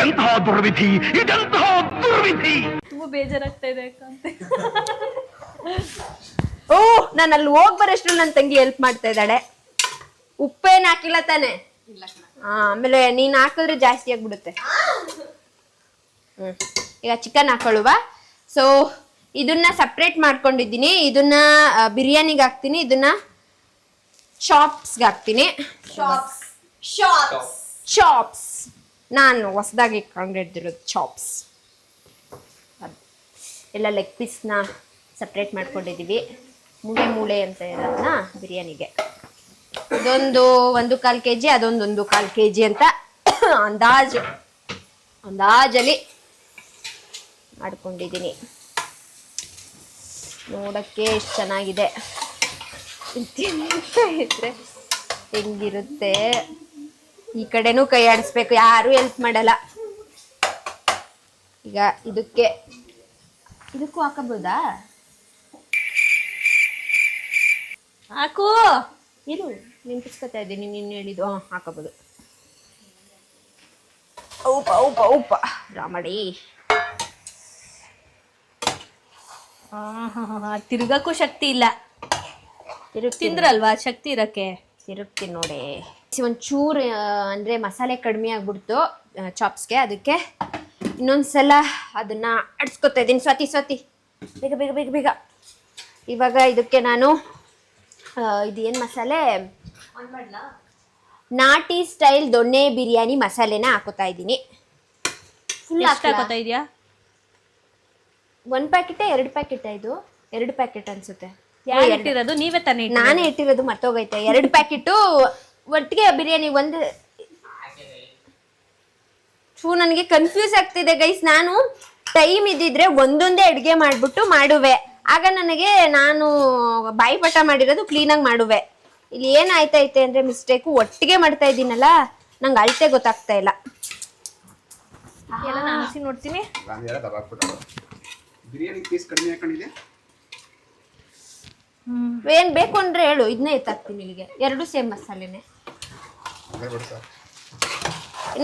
ಎಂತಹ ದುರ್ವಿಧಿ, ಇದೆಂತಹ ದುರ್ವಿಧಿ. ತುಂಬಾ ಬೇಜಾರಾಗ್ತಾ ಇದೆ ಅಂತ. ಓ, ನಾನು ಅಲ್ಲಿ ಹೋಗ್ ಬರೋಷ್ಟು ನನ್ನ ತಂಗಿ ಹೆಲ್ಪ್ ಮಾಡ್ತಾ ಇದ್ದಾಳೆ. ಉಪ್ಪೇನ್ ಹಾಕಿಲ್ಲ ತಾನೆ? ಆಮೇಲೆ ನೀನ್ ಹಾಕಿದ್ರೆ ಜಾಸ್ತಿ ಆಗ್ಬಿಡುತ್ತೆ. ಈಗ ಚಿಕನ್ ಹಾಕೊಳ್ಳುವ. ಸೊ ಇದನ್ನ ಸಪ್ರೇಟ್ ಮಾಡ್ಕೊಂಡಿದ್ದೀನಿ. ಇದನ್ನ ಬಿರಿಯಾನಿಗೆ ಹಾಕ್ತೀನಿ, ಇದನ್ನ ಚಾಪ್ಸ್ಗೆ ಹಾಕ್ತೀನಿ. ಚಾಪ್ಸ್ ನಾನು ಹೊಸದಾಗಿ ಕಂಡಿಡ್ದಿರೋದು ಚಾಪ್ಸ್. ಎಲ್ಲ ಲೆಗ್ ಪೀಸ್ನ ಸಪ್ರೇಟ್ ಮಾಡ್ಕೊಂಡಿದ್ದೀವಿ. ಮೂಳೆ ಅಂತ ಇರೋದನ್ನ ಬಿರಿಯಾನಿಗೆ. ಇದೊಂದು 1.25 kg, ಅದೊಂದು 1.25 kg ಅಂತ ಅಂದಾಜಲ್ಲಿ ಮಾಡ್ಕೊಂಡಿದ್ದೀನಿ. ನೋಡಕ್ಕೆ ಎಷ್ಟು ಚೆನ್ನಾಗಿದೆ. ಇದ್ರೆ ಹೆಂಗಿರುತ್ತೆ. ಈ ಕಡೆನೂ ಕೈ ಆಡಿಸ್ಬೇಕು, ಯಾರು ಹೆಲ್ಪ್ ಮಾಡಲ್ಲ. ಈಗ ಇದಕ್ಕೂ ಹಾಕಬಹುದಾ? ಹಾಕು. ಇರು, ನೆನ್ಪಿಸ್ಕೊತಾ ಇದ್ದೀನಿ ನೀನು ಹೇಳಿದ್ದು. ಹಾಕಬಹುದು. ಔಪ ರಾಮಡಿ. ತಿರ್ಗಕ್ಕೂ ಶಕ್ತಿ ಇಲ್ಲ. ತಿಂದ್ರಲ್ವಾ ಶಕ್ತಿ ಇರಕ್ಕೆ. ತಿರುಗ್ತೀನಿ ನೋಡಿ. ಒಂಚೂರು ಅಂದ್ರೆ ಮಸಾಲೆ ಕಡಿಮೆ ಆಗ್ಬಿಡ್ತು ಚಾಪ್ಸ್ಗೆ, ಅದಕ್ಕೆ ಇನ್ನೊಂದ್ಸಲ ಅದನ್ನ ಆಡಿಸ್ಕೊತಾ ಇದ್ದೀನಿ. ಸ್ವಾತಿ ಬೇಗ ಬೇಗ ಬೇಗ ಬೇಗ. ಇವಾಗ ಇದಕ್ಕೆ ನಾನು ಇದು ಏನು ಮಸಾಲೆ, ನಾಟಿ ಸ್ಟೈಲ್ ದೊಣ್ಣೆ ಬಿರಿಯಾನಿ ಮಸಾಲೆನ ಹಾಕೋತಾ ಇದ್ದೀನಿ. ಫುಲ್ ಹಾಕೋತಾ ಇದೆಯಾ? 1 ಪ್ಯಾಕೆಟ್ 2 ಪ್ಯಾಕೆಟ್ ಇದು 2 ಪ್ಯಾಕೆಟ್ ಅನ್ಸುತ್ತೆ. ಯಾರು ಇಟ್ಟಿರೋದು? ನೀವೇ ತಾನೇ? ನಾನೇ ಇಟ್ಟಿರೋದು, ಮರ್ತೋಗೈತೆ. 2 ಪ್ಯಾಕೆಟು ಒಟ್ಟಿಗೆ ಬಿರಿಯಾನಿ. ನನಗೆ ಕನ್ಫ್ಯೂಸ್ ಆಗ್ತಿದೆ ಗೈಸ್. ನಾನು ಟೈಮ್ ಇದ್ದಿದ್ರೆ ಒಂದೊಂದೇ ಅಡುಗೆ ಮಾಡ್ಬಿಟ್ಟು ಮಾಡುವೆ. ಆಗ ನಾನು ಬಾಯಿಪಾಠ ಮಾಡಿರೋದು ಕ್ಲೀನಾಗಿ ಮಾಡುವೆ. ಇಲ್ಲಿ ಏನಾಯ್ತೈತೆ ಅಂದ್ರೆ ಮಿಸ್ಟೇಕು, ಒಟ್ಟಿಗೆ ಮಾಡ್ತಾ ಇದ್ದೀನಲ್ಲ, ನಂಗೆ ಅಳತೆ ಗೊತ್ತಾಗ್ತಾ ಇಲ್ಲ. ನಾನು ನೋಡ್ತೀನಿ. ಬಿರಿಯಾನಿ ಪೀಸ್ ಕಡಿಮೆ ಹಾಕೊಂಡಿದೆ. ಏನ್ ಬೇಕು ಅಂದ್ರೆ ಹೇಳು, ಇದನ್ನೇ ಎತ್ತಾಕ್ತೀನಿ ಇಲ್ಲಿಗೆ. ಎರಡು ಸೇಮ್ ಮಸಾಲೆನೆ.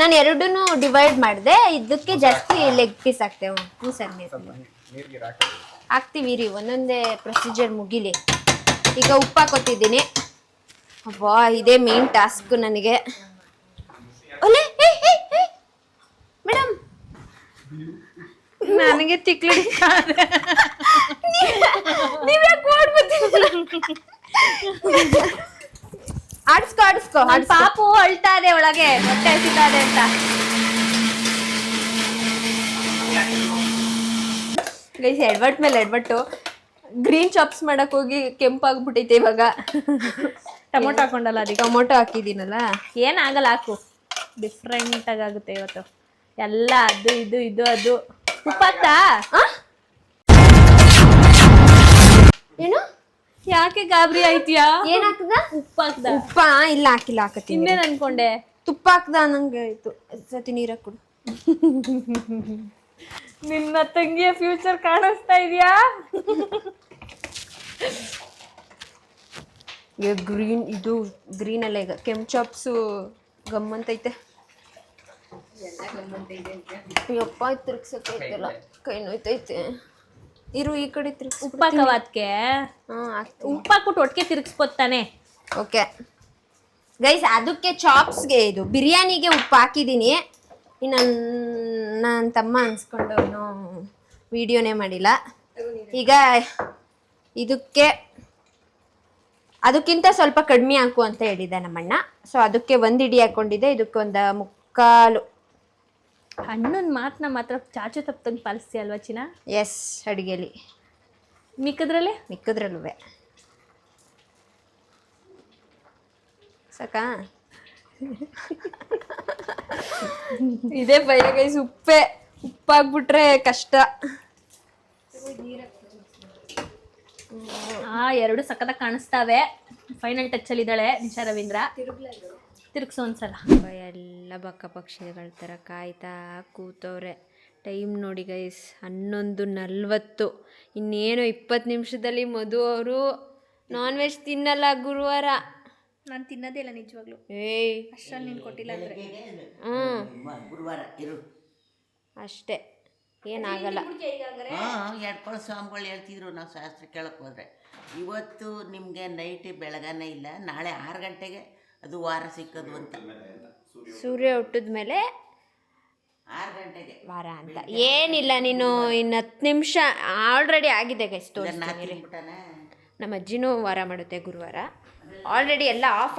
ನಾನು ಎರಡನ್ನೂ ಡಿವೈಡ್ ಮಾಡಿದೆ. ಇದಕ್ಕೆ ಜಾಸ್ತಿ ಲೆಗ್ ಪೀಸ್ ಹಾಕ್ತೇವೆ. ಹ್ಞೂ ಸರ್, ಹಾಕ್ತೀವಿ ರೀ, ಒಂದೊಂದೇ ಪ್ರೊಸೀಜರ್ ಮುಗಿಲಿ. ಈಗ ಉಪ್ಪು ಹಾಕೋತಿದ್ದೀನಿ. ಅಬ್ಬಾ, ಇದೇ ಮೇನ್ ಟಾಸ್ಕ್ ನನಗೆ. ಒಲೆ ಮೇಡಮ್, ನನಗೆ ತಿಕ್ಲಿ ನೀವ್ಯಾಕೆ ಆಡಿಸ್ಕೋ. ಪಾಪು ಅಳ್ತಾ ಇದೆ ಒಳಗೆ, ಹೊಟ್ಟೆ ಹಸಿತಾ ಇದೆ ಅಂತ. ಗೈಸ್, ಎಡ್ವರ್ಟ್ ಮೇಲೆ ಎಡ್ವರ್ಟು. ಗ್ರೀನ್ ಚಾಪ್ಸ್ ಮಾಡಕ್ ಹೋಗಿ ಕೆಂಪಾಗ್ಬಿಟ್ಟೈತೆ ಇವಾಗ. ಟೊಮೊಟೊ ಹಾಕೊಂಡಲ್ಲ, ಅದಕ್ಕೆ ಟೊಮೊಟೊ ಹಾಕಿದ್ದೀನಲ್ಲ. ಏನಾಗಲ್ಲ, ಹಾಕು. ಡಿಫ್ರೆಂಟ್ ಆಗುತ್ತೆ ಇವತ್ತು ಎಲ್ಲ. ಅದು ಇದು ಇದು ಅದು. ಉಪ್ಪಾಗ್ತಾ? ಏನು? ಯಾಕೆ ಗಾಬರಿ ಆಯ್ತೀಯಾ? ಏನ್ ಹಾಕ್ದ? ಉಪ್ಪಾಗ್ದ? ಉಪ್ಪ ಇಲ್ಲ, ಹಾಕಿಲ್ಲ, ಹಾಕತ್ತೀನಿ. ಇನ್ನೇನ್ ಅನ್ಕೊಂಡೆ? ತುಪ್ಪ ಹಾಕ್ದ ನಂಗೆ ಆಯ್ತು. ಸತಿ ನೀರಾಕ್ ಕೊಡು. ನಿನ್ನ ತಂಗಿಯ ಫ್ಯೂಚರ್ ಕಾಣಿಸ್ತಾ ಇದೆಯಾ? ಗ್ರೀನ್, ಇದು ಗ್ರೀನ್ ಅಲ್ಲ, ಈಗ ಕೆಂಪು ಚಾಪ್ಸು ಗಮ್ಮಂತೈತೆ. ಅಯ್ಯಪ್ಪ, ತಿರ್ಗ್ಸಕ್ಕೈತಲ್ಲ, ಕೈ ನೋಯ್ತೈತೆ. ಇರು, ಈ ಕಡೆ ತಿರ್ಗ್ಸ್. ಉಪ್ಪಾಕವ ಅದಕ್ಕೆ? ಉಪ್ಪಾಕ್ಬಿಟ್ಟು ಒಟ್ಟಿಗೆ ತಿರ್ಗಿಸ್ಬೋತಾನೆ. ಓಕೆ ಗೈಸ್, ಅದಕ್ಕೆ ಚಾಪ್ಸ್ಗೆ, ಇದು ಬಿರಿಯಾನಿಗೆ ಉಪ್ಪು ಹಾಕಿದ್ದೀನಿ. ಇನ್ನು ನನ್ನ ತಮ್ಮ ಅನ್ಸ್ಕೊಂಡು ಅವನು ವಿಡಿಯೋನೇ ಮಾಡಿಲ್ಲ. ಈಗ ಅದಕ್ಕಿಂತ ಸ್ವಲ್ಪ ಕಡಿಮೆ ಹಾಕು ಅಂತ ಹೇಳಿದ್ದೆ ನಮ್ಮಣ್ಣ. ಸೊ ಅದಕ್ಕೆ 1 ಇಡಿ ಹಾಕೊಂಡಿದ್ದೆ, ಇದಕ್ಕೆ 1 ಮುಕ್ಕಾಲು. ಹಣ್ಣನ ಮಾತನ್ನ ಮಾತ್ರ ಚಾಚು ತಪ್ಪಂಗೆ ಪಾಲಿಸ್ತೀಯ ಅಲ್ವಾ ಚಿನ್ನ? ಎಸ್, ಅಡುಗೆಲಿ. ಮಿಕ್ಕದ್ರಲ್ಲೂ ಸಾಕಾ? ಇದೇ ಭಯ ಗೈಸ್, ಉಪ್ಪಾಗ್ಬಿಟ್ರೆ ಕಷ್ಟ. ಎರಡು ಸಖತ್ತಾಗಿ ಕಾಣಿಸ್ತಾವೆ. ಫೈನಲ್ ಟಚ್ ಅಲ್ಲಿ ಇದ್ದಾಳೆ ನಿಶಾ ರವೀಂದ್ರ. ತಿರುಗ್ಸು ಒಂದ್ಸಲ. ಎಲ್ಲ ಬಕ್ಕ ಪಕ್ಷಿಗಳ ಥರ ಕಾಯ್ತಾ ಕೂತವ್ರೆ. ಟೈಮ್ ನೋಡಿ ಗೈಸ್, 11:40. ಇನ್ನೇನು 20 ನಿಮಿಷದಲ್ಲಿ ಮಧು ಅವರು ನಾನ್ ವೆಜ್ ತಿನ್ನಲ್ಲ ಗುರುವಾರ. ನಾನು ತಿನ್ನೋದೇ ಇಲ್ಲ ನಿಜವಾಗ್ಲೂ. ಅಷ್ಟರಲ್ಲಿ ನೀನು ಕೊಟ್ಟಿಲ್ಲ ಅಂದರೆ ಗುರುವಾರ ಇರು ಅಷ್ಟೇ, ಏನಾಗಲ್ಲ. ಎಡ್ಕೊಳ್ಳೋ ಸ್ವಾಮಿಗಳು ಹೇಳ್ತಿದ್ರು ನಾವು ಶಾಸ್ತ್ರ ಕೇಳಕ್ಕೆ ಹೋದರೆ. ಇವತ್ತು ನಿಮಗೆ ನೈಟ್ ಬೆಳಗಾನೇ ಇಲ್ಲ, ನಾಳೆ 6 ಗಂಟೆಗೆ ಅದು ವಾರ ಸಿಕ್ಕೋದು ಅಂತ. ಸೂರ್ಯ ಹುಟ್ಟಿದ ಮೇಲೆ 6 ಗಂಟೆಗೆ ವಾರ ಅಂತ ಏನಿಲ್ಲ. ನೀನು ಇನ್ನು 10 ನಿಮಿಷ ಆಲ್ರೆಡಿ ಆಗಿದೆ ಗೈಸ್, ತೋರಿಸ್ತೀನಿ. ನಮ್ಮ ಅಜ್ಜಿನೂ ವಾರ ಮಾಡುತ್ತೆ ಗುರುವಾರ. ಆಲ್ರೆಡಿ ಎಲ್ಲ ಆಫ್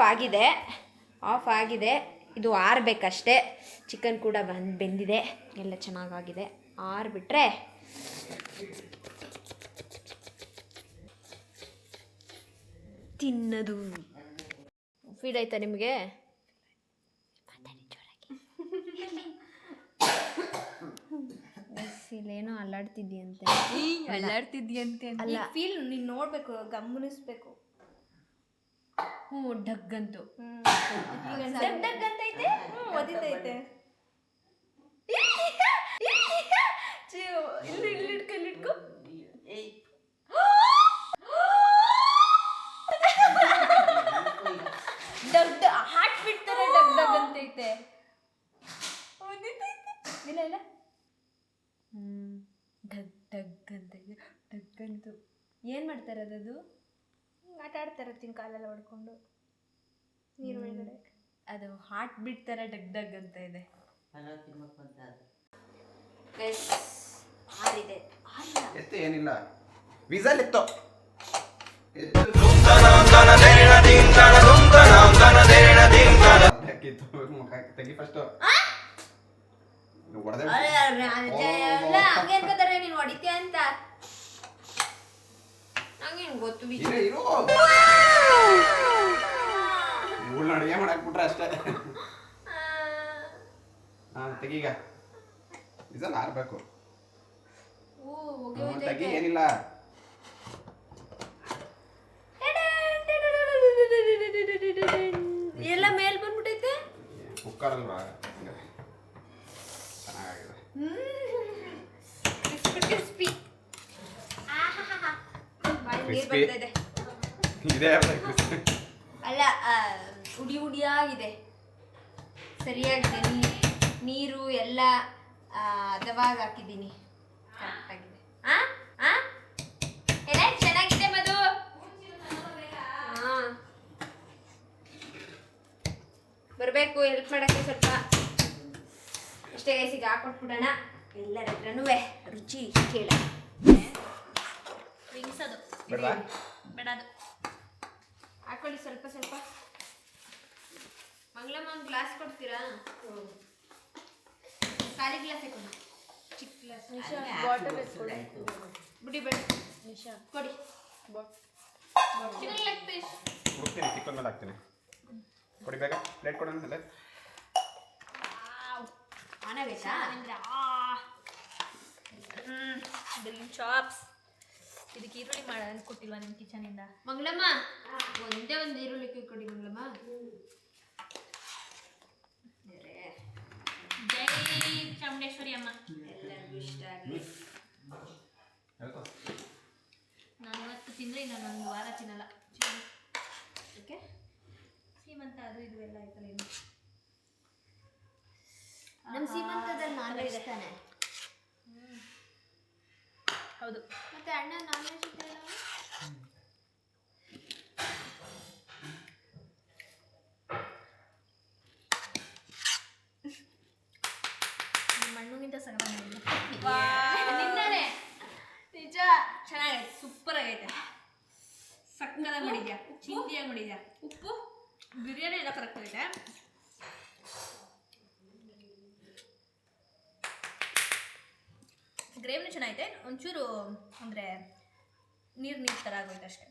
ಆಗಿದೆ. ಇದು ಆರಬೇಕಷ್ಟೇ. ಚಿಕನ್ ಕೂಡ ಬೆಂದಿದೆ, ಎಲ್ಲ ಚೆನ್ನಾಗಾಗಿದೆ. ಆರಿಬಿಟ್ರೆ ತಿನ್ನೋದು. ಫೀಡ್ ಆಯ್ತಾ ನಿಮಗೆ? ಇಲ್ಲೇನೋ ಅಲ್ಲಾಡ್ತಿದ್ಯಂತೆ. ಅಲ್ಲ, ಫೀಲ್ ನೀನು ನೋಡಬೇಕು, ಗಮನಿಸ್ಬೇಕು. ಡಗ್ಗಂತು ಡಗ್ ಅಂತೈತೆ, ಒದಿತೈತೆ. ಇಲ್ಲಿಟ್ಕೊ. ಡಗ್ ಹಾರ್ಟ್ ಬಿಡ್ತಾರೆ, ಡಗ್ ಅಂತೈತೆ. ಇಲ್ಲ ಡಗ್ ಅಂತೈತೆ, ಡಗ್ಗಂತು. ಏನು ಮಾಡ್ತಾರೆ ಅದು? ಆಟ ಆಡ್ತಾ ಇರ್ತೀನಿ ಕಾಲೆಲ್ಲ ಹೊಡ್ಕೊಂಡು ನೀರು ಒಳಗಡೆ. ಅದು ಹಾರ್ಟ್ ಬೀಟ್ ಥರ ಡಗ್ ಅಂತ ಇದೆ. ಎತ್ತು ಏನಿಲ್ಲ, ವಿಸಲ್ ಎತ್ತು. ತೆಗಿ ಫಸ್ಟ್. ಹಂಗೆ ಅನ್ಕೋತಾರೆ ನೀನು ಹೊಡಿತೀಯ ಅಂತ. ನಂಗೇನು ಗೊತ್ತು? ಇವಳನ್ನ ಅಡುಗೆ ಮಾಡಾಕ್ಬಿಟ್ರೆ ಅಷ್ಟೇ. ತೆಗೀಗ, ವಿಸಲ್ ಆರ್ಬೇಕು. ತೆಗಿ, ಏನಿಲ್ಲ. ಎಲ್ಲ ಮೇಲ್ ಬಂದ್ಬಿಟ್ಟೈತೆ. ಕುಕ್ಕರ್ ಅಲ್ವಾ, ಚೆನ್ನಾಗಿದೆ. ಕ್ರಿಸ್ಪಿ. ಕ್ರಿಸ್ಪಿ. ಇದೇ ಅಲ್ಲ ಉಡಿ ಉಡಿಯಾಗಿದೆ, ಸರಿಯಾಗಿದೆ. ನೀರು ಎಲ್ಲ ಹದವಾಗಿ ಹಾಕಿದ್ದೀನಿ, ಕರೆಕ್ಟಾಗಿದೆ. ಎಲ್ಲ ಚೆನ್ನಾಗಿದೆ ಮಧು. ಬರಬೇಕು ಹೆಲ್ಪ್ ಮಾಡೋಕ್ಕೆ ಸ್ವಲ್ಪ. ಅಷ್ಟೇ ಗೈಸಿಗೆ ಹಾಕೊಟ್ಬಿಡೋಣ, ಎಲ್ಲರ ಹತ್ರನೂ ರುಚಿ ಕೇಳ. ವಿಂಗ್ಸದು ಬೇಡವಾ? ಬೇಡ, ಅದು ಹಾಕೊಳ್ಳಿ ಸ್ವಲ್ಪ ಸ್ವಲ್ಪ. ಮಂಗಳಮ್ಮ ಒಂದು ಗ್ಲಾಸ್ ಕೊಡ್ತೀರಾ? ಖಾಲಿ ಗ್ಲಾಸ್ ಕೊಡಿ, ಚಿಕ್ಕ ಗ್ಲಾಸ್. ಬಾಟಲ್ ಬಿಡಿ ಬೇಡ, ಕೊಡಿ. ಚಿಕನ್ ಲೆಗ್ ಪೀಸ್ ಹುಡ್ತೀನಿ, ಚಿಕನ್ ಮೇಲೆ ಹಾಕ್ತೀನಿ. ಕೊಡಿ ಬೇಗ, ಪ್ಲೇಟ್ ಕೊಡೋಣ ಅಲ್ಲೇ. ಆನಬೇಕಾ? Green chops. ಇದಕ್ಕೆ ಈರುಳ್ಳಿ ಮಾಡೋದು ಕೊಟ್ಟಿಲ್ವಾ ನಿಮ್ಮ ಕಿಚನಿಂದ? ಮಂಗಳಮ್ಮ ಒಂದೇ ಒಂದು ಈರುಳ್ಳಿ ಕೊಡಿ ಮಂಗಳಮ್ಮ. ಜೈ ಚಾಮುಂಡೇಶ್ವರಿ ಅಮ್ಮ. ಎಲ್ಲರಿಗೂ ಇಷ್ಟ ಆಗಲಿ. ನಾನು ಇವತ್ತು ತಿಂದರೆ ಇನ್ನೊಂದು ವಾರ ತಿನ್ನಲ್ಲ. ಓಕೆ, ಸೀಮಂತ ಅದು ಇದು ಎಲ್ಲ ಆಯ್ತಲ್ಲ ಇನ್ನು. ನಮ್ಮ ಸೀಮಂತದಲ್ಲಿ ನಾನ್ ವೆಜ್ ತಾನೆ? ಹೌದು. ಮತ್ತೆ ಅಣ್ಣ ನಾನ್ ವೆಜ್ ಇದ್ದಲ್ಲ? ಮಣ್ಣುಗಿಂತ ಸಗಣಾಗಿದೆ. ನಿನ್ನೆ ನಿಜ ಚೆನ್ನಾಗೈತೆ, ಸೂಪರ್ ಆಗೈತೆ. ಸಕ್ಕದಾಗಿ ಮಾಡಿದ್ಯಾ, ಚಿಂದಿಯಾಗಿ ಮಾಡಿದ್ಯಾ. ಉಪ್ಪು ಬಿರಿಯಾನಿ ಎಲ್ಲ ಕರೆಕ್ಟ್ ಆಗೈತೆ. ಗ್ರೇವಿನೂ ಚೆನ್ನಾಗೈತೆ, ಒಂಚೂರು ಅಂದರೆ ನೀರು ಥರ ಆಗೋಯ್ತು ಅಷ್ಟೇ.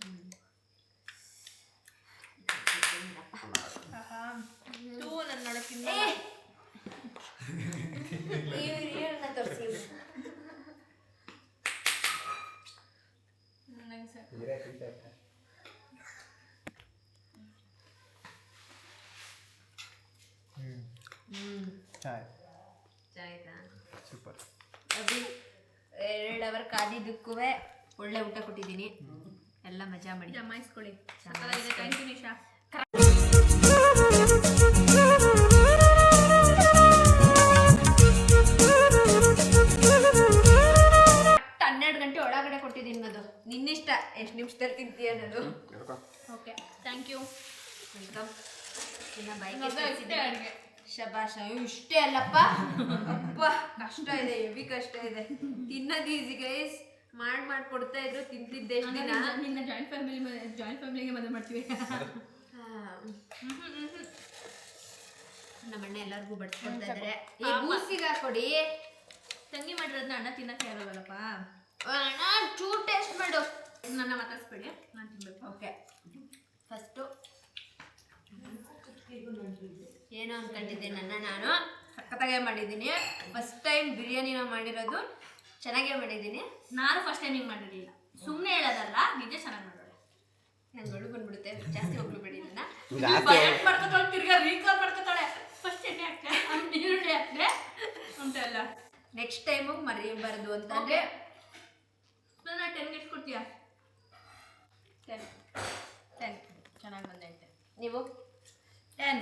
ಟೂ ನನ್ನ ನೋಡೋಕ್ಕಿಂತ ತೋರಿಸಿ. ನಂಗೆ ಸರ್ ಆಯ್ತಾ? ಸೂಪರ್. ಅದು 2 ಅವರ್ ಕಾದಿದ್ದಕ್ಕೂ ಒಳ್ಳೆ ಊಟ ಕೊಟ್ಟಿದ್ದೀನಿ. ಎಲ್ಲ ಮಜಾ ಮಾಡಿ ಜಮಾಯಿಸ್ಕೊಳ್ಳಿ. Thank you Nisha. ಒಳಗಡೆ ಕೊಟ್ಟಿದ್ದೀನಿ. ಅದು ನಿನ್ನಿಷ್ಟ ಎಷ್ಟು ನಿಮಿಷದಲ್ಲಿ ತಿಂತೀಯ ಅನ್ನೋದು. Okay, thank you. ವೆಲ್ಕಮ್. ಇನ್ನು ಬೈಕ್ ಶಬಾಷ. ಇಷ್ಟೇ ಅಲ್ಲಪ್ಪ, ಅಪ್ಪ ಕಷ್ಟ ಇದೆ, ಹೆವಿ ಕಷ್ಟ ಇದೆ. ತಿನ್ನೋದು ಈಸಿ ಗೈಸ್, ಮಾಡ್ಕೊಡ್ತಾ ಇದ್ರು, ತಿಂತಿದ್ದೆ ಎಷ್ಟು ದಿನ. ನಿನ್ನ ಜಾಯಿಂಟ್ ಫ್ಯಾಮಿಲಿಗೆ ಮದುವೆ ಮಾಡ್ತೀವಿ. ನಮ್ಮಣ್ಣ ಎಲ್ಲರಿಗೂ ಬಡ್ಸ್ಕೊಡ್ತಾ ಇದ್ದಾರೆ. ಈ ಬೂಸಿಗೆ ಹಾಕೊಡಿ. ತಂಗಿ ಮಾಡಿರೋದನ್ನ ಅಣ್ಣ ತಿನ್ನಕ್ಕೆ ಯಾರೋಗಲ್ಲಪ್ಪ. ಅಣ್ಣ ಚೂರು ಟೇಸ್ಟ್ ಮಾಡು. ನನ್ನ ಮಾತಾಡ್ಸ್ಬೇಡಿ, ನಾನು ತಿನ್ಬೇಕು. ಓಕೆ, ಫಸ್ಟು ಏನೋ ಅಂದ್ಕೊಂಡಿದ್ದೆ ನಾನು ಸಖತ್ತಾಗೆ ಮಾಡಿದ್ದೀನಿ. ಫಸ್ಟ್ ಟೈಮ್ ಬಿರಿಯಾನಿನ ಮಾಡಿರೋದು, ಚೆನ್ನಾಗೇ ಮಾಡಿದ್ದೀನಿ. ನಾನು ಫಸ್ಟ್ ಟೈಮ್ ಹಿಂಗೆ ಮಾಡಿರಲಿಲ್ಲ, ಸುಮ್ಮನೆ ಹೇಳೋದಲ್ಲ, ನಿಜ ಚೆನ್ನಾಗಿ ಮಾಡೋಳೆ. ನಂಗೆ ಒಳ್ಳೆ ಬಂದ್ಬಿಡುತ್ತೆ, ಜಾಸ್ತಿ ಹೋಗ್ಬಿಡ್ಬೇಡಿ ನನ್ನ. ಮಾಡ್ಕೊತಾಳೆ, ತಿರ್ಗಾ ರೀಕಾಲ್ ಮಾಡ್ಕೊತಾಳೆ. ಫಸ್ಟ್ ಎಣ್ಣೆ ಹಾಕ್ತೆ, ಈರುಳ್ಳಿ ಹಾಕ್ತೆ ಅಂತೆಲ್ಲ. ನೆಕ್ಸ್ಟ್ ಟೈಮು ಮರೆಯಬಾರ್ದು ಅಂತಂದರೆ ನಾನು 10 ಎಷ್ಟು ಕೊಡ್ತೀಯಾ? 10 ಚೆನ್ನಾಗಿ ಬಂದೈತೆ. ನೀವು 10.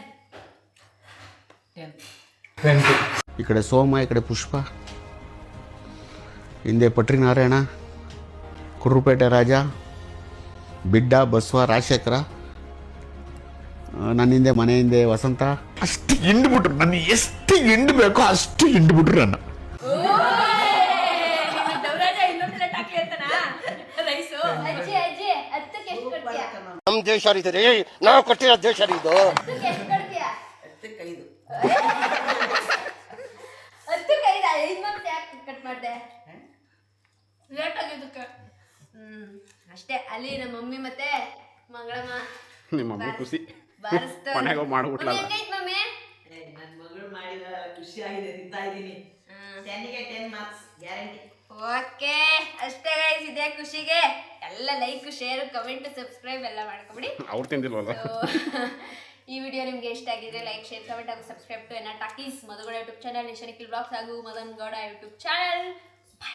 ಈ ಕಡೆ ಸೋಮ, ಈ ಕಡೆ ಪುಷ್ಪ, ಹಿಂದೆ ಪಟ್ರಿ ನಾರಾಯಣ, ಕುರುಪೇಟೆ ರಾಜ, ಬಿಡ್ಡ, ಬಸವ, ರಾಜಶೇಖರ, ನನ್ನ ಹಿಂದೆ ಮನೆ ಹಿಂದೆ ವಸಂತ. ಅಷ್ಟು ಹಿಂಡ್ಬಿಟ್ರು, ನನಗೆ ಎಷ್ಟು ಹಿಂಡ್ಬೇಕೋ ಅಷ್ಟು ಹಿಂಡ್ಬಿಟ್ರು ನನ್ನ. ರೈಸು ಅಜ್ಜಿ ಅಜ್ಜಿ 10ಕ್ಕೆ ಎಷ್ಟು ಕೊಡ್ತೀಯಾ? ನಮ್ಮ ದೇಶ ರೀ, ನಾವು ಕೊಟ್ಟಿರೋ ದೇಶ ಇದು. 10ಕ್ಕೆ ಎಷ್ಟು ಕೊಡ್ತೀಯಾ? 10ಕ್ಕೆ 5. 10ಕ್ಕೆ 5. 5 ಮತ್ತೆ ಯಾಕೆ ಕಟ್ ಮಾಡಿದೆ? ಲೇಟ್ ಆಗಿದ್ದಕ್ಕೆ. ಅಷ್ಟೇ. ಅಲ್ಲಿ ನಮ್ಮ ಮಮ್ಮಿ ಮತ್ತೆ ಮಂಗಳಮ್ಮ ನಿಮ್ಮ ಮಮ್ಮಿ ಖುಷಿ ಬಾರಿಸ್ತಾರೆ. ಮನೆಗೆ ಹೋಗಿ ಮಾಡ್ಬಿಟ್ಲ. ಹೆಂಗೈತೆ ಮಮ್ಮಿ? ನನ್ನ ಮಗಳು ಮಾಡಿದ ಖುಷಿಯಾಗಿದೆ, ತಿಂತಾ ಇದ್ದೀನಿ. 10ಗೆ 10 ಮಾರ್ಕ್ಸ್ ಗ್ಯಾರಂಟಿ. ಓಕೆ, ಅಷ್ಟೇ ಗೈಸ್. ಇದೇ ಖುಷಿಗೆ ಎಲ್ಲ ಲೈಕ್, ಶೇರ್, ಕಮೆಂಟ್, ಸಬ್ಸ್ಕ್ರೈಬ್ ಎಲ್ಲ ಮಾಡ್ಕೊಬಿಡಿ. ಅವ್ರು ತಿಂದಿಲ್ವಲ್ಲ. ಈ ವಿಡಿಯೋ ನಿಮಗೆ ಇಷ್ಟ ಆಗಿದ್ರೆ ಲೈಕ್, ಶೇರ್, ಕಮೆಂಟ್ ಹಾಗೂ ಸಬ್ಸ್ಕ್ರೈಬ್ ಟು ಎನ್ನ talkies, Madhu Gowda YouTube channel, Nisha Nikhil vlogs ಹಾಗೂ ಮದನ್ ಗೌಡ ಯೂಟ್ಯೂಬ್ ಚಾನಲ್.